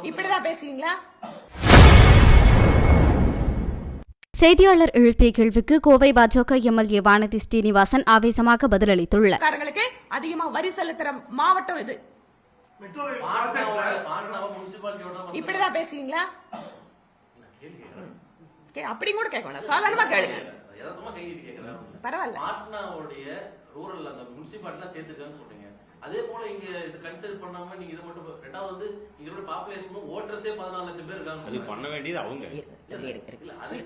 இப்படிதான் பேசுவீங்களா? செய்தியாளர் எழுப்பிய கேள்விக்கு கோவை பாஜக எம்எல்ஏ வானதி ஸ்ரீனிவாசன் ஆவேசமாக பதிலளித்துள்ளார். அதிகமா வரி செலுத்துற மாவட்டம் இது. இப்படிதான் பேசுவீங்களா? அப்படி கூட கேட்க வேணாம், சாதாரணமா கேளுங்க. பரவாயில்ல. அதே போல இங்க இது கன்சிடர் பண்ணாம நீங்க இத மட்டும் ரெண்டாவது வந்து இங்க பாப்புலேஷன் ஓட்டர்ஸே 14 லட்சம் பேர் இருக்காங்க. அது பண்ண வேண்டியது அவங்க. அது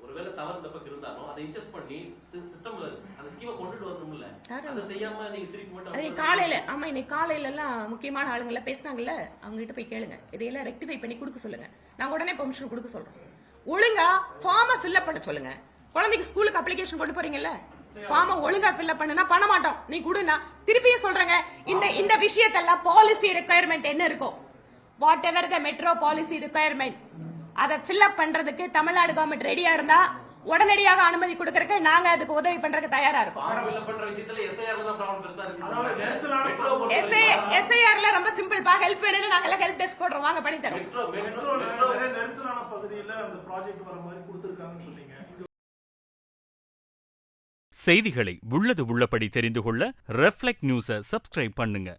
ஒருவேளை தவறு தப்பு இருந்தாலும் அதை இன்ஜெஸ்ட் பண்ணி சிஸ்டம்ல அந்த ஸ்கீமை கொண்டுட்டு வரணும்ல. அதை செய்யாம நீங்க திருப்பி மட்டும் காலையில இன்னைக்கு காலையில எல்லாம் முக்கியமான ஆளுங்கள பேசினாங்கல்ல, அவங்க கிட்ட போய் கேளுங்க. இதையெல்லாம் ரெக்டிஃபை பண்ணி கொடுக்க சொல்லுங்க. நாங்க உடனே பெர்மிஷன் கொடுக்க சொல்றோம். ஒழுங்கா ஃபார்மை ஃபில் அப் பண்ண சொல்லுங்க. குழந்தைக்கு ஸ்கூலுக்கு அப்ளிகேஷன் கொண்டு போறீங்கல்ல, ஃபார்மை ஒழுங்கா ஃபில் அப் பண்ணனா பண்ண மாட்டோம். நீ குடுனா திருப்பியும் சொல்றேங்க. இந்த விஷயத்தெல்லாம் பாலிசி ரெக்குயர்மெண்ட் என்ன இருக்கும், what ever the metro policy requirement, அதை ஃபில் அப் பண்றதுக்கு தமிழ்நாடு கவர்மெண்ட் ரெடியா இருந்தா உடனடியாக அனுமதி கொடுக்கறதுக்கு நாங்க அதுக்கு உதவி பண்றதுக்கு தயாரா இருக்கோம். எஸ்ஐஆர்ல ரொம்ப சிம்பிள்பா. ஹெல்ப் வேணும்னு நாங்க எல்லாம் ஹெல்ப் டெஸ்க் போடுறோம், வாங்க பண்ணி தரோம். செய்திகளை உள்ளது உள்ளபடி தெரிந்து கொள்ள ரெஃப்ளெக்ட் நியூஸை சப்ஸ்கிரைப் பண்ணுங்க.